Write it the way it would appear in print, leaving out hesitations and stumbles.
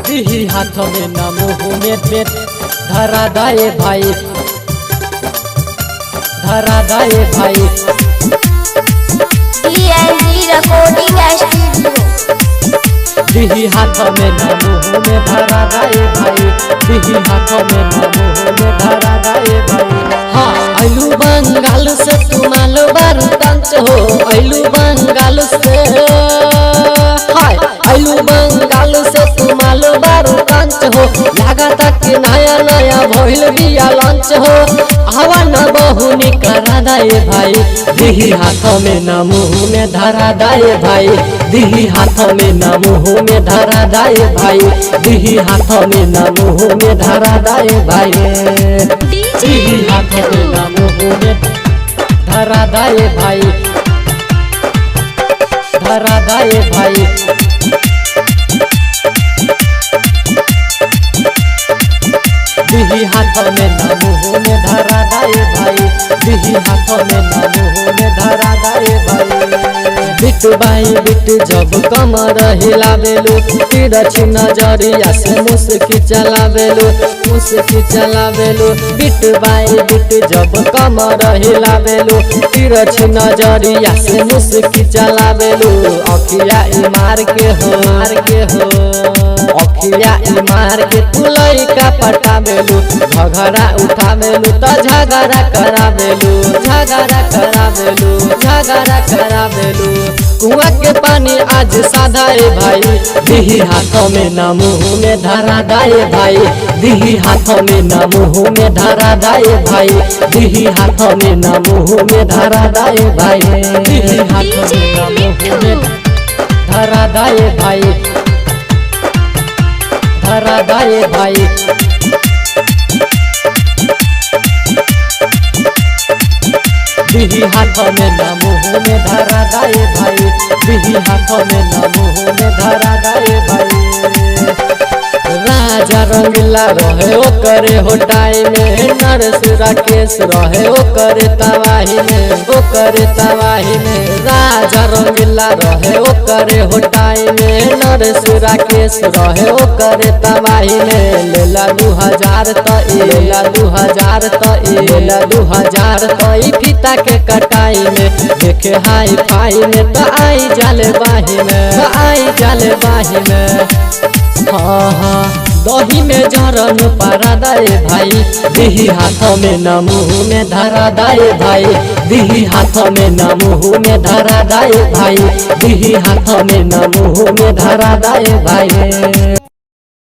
दिही हाथ में न मुँह में पेट धरा दाए भाई, धरा दाए भाई। Recording studio. दिही हाथ में न मुँह में धरा दाए भाई, दिही हाथ में न मुँह में धरा दाए भाई। हाँ आइलू बंगाल से तू मालो बारू टंच हो, आइलू बंगाल से, हाय आइलू बंगाल से तू मालो बारू टंच हो। लागता कि नया नया भइल बिया लंच हो, आवा न बहुनी करा दाए भाई। दिही हाथ में न मुँह में धरा दाए भाई, दिही हाथ में न मुँह में धरा दाए भाई, दिही हाथ में न मुँह में धरा दाए भाई। दिही हाथ में न मुँह में धरा दाए भाई, धरा दाए भाई। दिही हाथ में न मुँह में धरा दाए भाई, दिही हाथ में न मुँह में धरा दाए भाई। बिट बाई बिट जब कमर हिलावेलू, तिरछी नजरिया से मुस्की चलावेलू, मुस्की चलावेलू। बिट बाई बिट जब कमर हिलावेलू, तिरछी नजरिया से मुस्की चलावेलू। अखिया मार के हो, मार के हो, अखिया मार के तू लइका पटावेलू। झगड़ा उठावेलू तो झगड़ा करावेलू, झगड़ा करावेलू, झगड़ा करावेलू। कुआं के पानी आज साधाए भाई, दिही हाथ में न मुँह में धरा दाए भाई, दिही हाथ में न मुँह में धरा दाए भाई, दिही हाथ में न मुँह में धरा दाए भाई, दिही हाथ में न मुँह में धरा दाए भाई, धरा दाए भाई। दिही हाथ में न मुँह में धरा दाए भाई, दिही हाथ में न मुँह में धरा दाए भाई। राजा रंगीला रहे ओ करे हो टाइम में, नरेश राकेश रहे ओ करे तबाही में, ओ करे तबाही में। राजा रंगीला रहे ओ करे हो टाइम में, नरेश राकेश रहे ओ करे तबाही में। लेला 2000 तो लेला 2000 तो लेला 2000 तो फीता के कटाई में। देखे हाई फाई में तो आई जाले बाही में, तो आई जाले बाही में। हाँ हाँ दही में जरन पारा दाए भाई, दिही हाथ में न मुँह में धरा दाए भाई, दिही हाथ में न मुँह में धरा दाए भाई, दिही हाथ में न मुँह में धरा दाए भाई।